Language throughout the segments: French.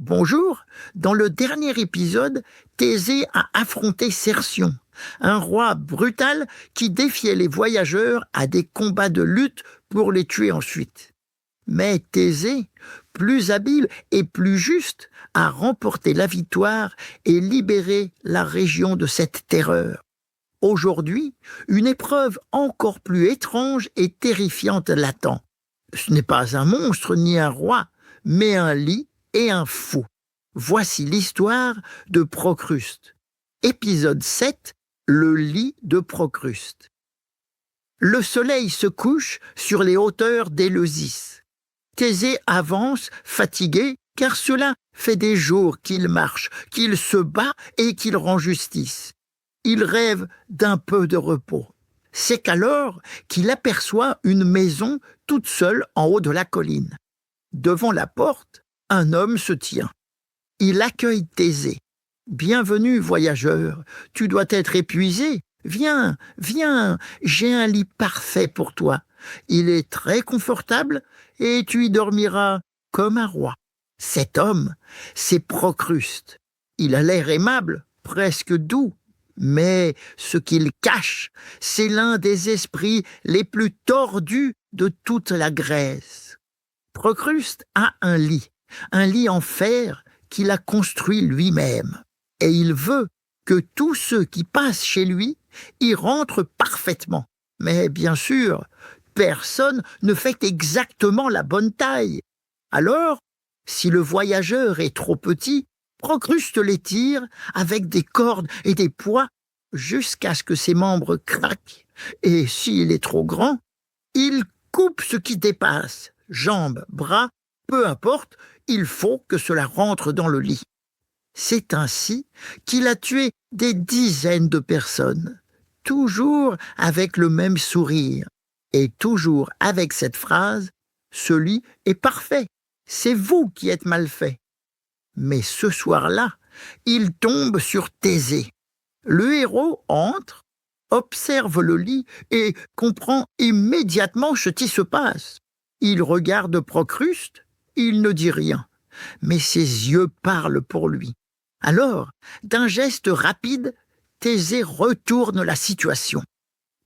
Bonjour, dans le dernier épisode, Thésée a affronté Cercion, un roi brutal qui défiait les voyageurs à des combats de lutte pour les tuer ensuite. Mais Thésée, plus habile et plus juste, a remporté la victoire et libéré la région de cette terreur. Aujourd'hui, une épreuve encore plus étrange et terrifiante l'attend. Ce n'est pas un monstre ni un roi, mais un lit et un fou. Voici l'histoire de Procruste. Épisode 7, le lit de Procruste. Le soleil se couche sur les hauteurs d'Éleusis. Thésée avance, fatigué, car cela fait des jours qu'il marche, qu'il se bat et qu'il rend justice. Il rêve d'un peu de repos. C'est qu'alors qu'il aperçoit une maison toute seule en haut de la colline. Devant la porte, un homme se tient. Il accueille Thésée. « Bienvenue, voyageur, tu dois être épuisé. Viens, viens, j'ai un lit parfait pour toi. Il est très confortable et tu y dormiras comme un roi. » Cet homme, c'est Procruste. Il a l'air aimable, presque doux. Mais ce qu'il cache, c'est l'un des esprits les plus tordus de toute la Grèce. Procruste a un lit en fer qu'il a construit lui-même. Et il veut que tous ceux qui passent chez lui y rentrent parfaitement. Mais bien sûr, personne ne fait exactement la bonne taille. Alors, si le voyageur est trop petit, Procruste l'étire avec des cordes et des poids jusqu'à ce que ses membres craquent. Et s'il est trop grand, il coupe ce qui dépasse, jambes, bras, peu importe, il faut que cela rentre dans le lit. C'est ainsi qu'il a tué des dizaines de personnes, toujours avec le même sourire, et toujours avec cette phrase « Ce lit est parfait, c'est vous qui êtes mal fait ». Mais ce soir-là, il tombe sur Thésée. Le héros entre, observe le lit et comprend immédiatement ce qui se passe. Il regarde Procruste, il ne dit rien, mais ses yeux parlent pour lui. Alors, d'un geste rapide, Thésée retourne la situation.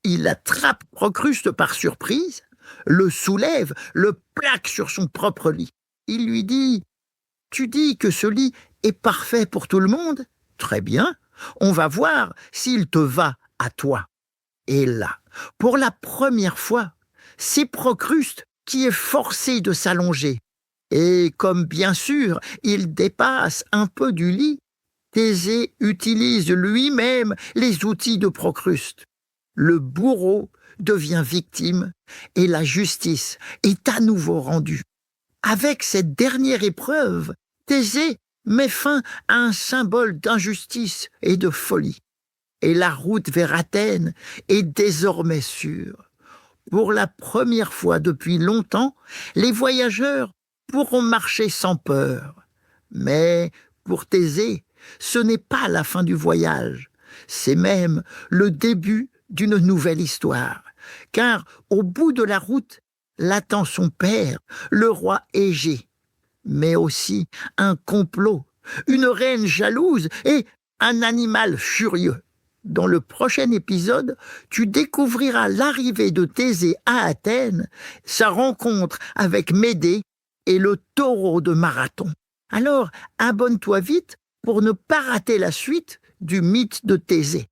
Il attrape Procruste par surprise, le soulève, le plaque sur son propre lit. Il lui dit « Tu dis que ce lit est parfait pour tout le monde ? Très bien, on va voir s'il te va à toi. » Et là, pour la première fois, c'est Procruste qui est forcé de s'allonger. Et comme bien sûr, il dépasse un peu du lit, Thésée utilise lui-même les outils de Procruste. Le bourreau devient victime et la justice est à nouveau rendue. Avec cette dernière épreuve, Thésée met fin à un symbole d'injustice et de folie. Et la route vers Athènes est désormais sûre. Pour la première fois depuis longtemps, les voyageurs pourront marcher sans peur. Mais pour Thésée, ce n'est pas la fin du voyage, c'est même le début d'une nouvelle histoire. Car au bout de la route, l'attend son père, le roi Égée, mais aussi un complot, une reine jalouse et un animal furieux. Dans le prochain épisode, tu découvriras l'arrivée de Thésée à Athènes, sa rencontre avec Médée et le taureau de Marathon. Alors, abonne-toi vite pour ne pas rater la suite du mythe de Thésée.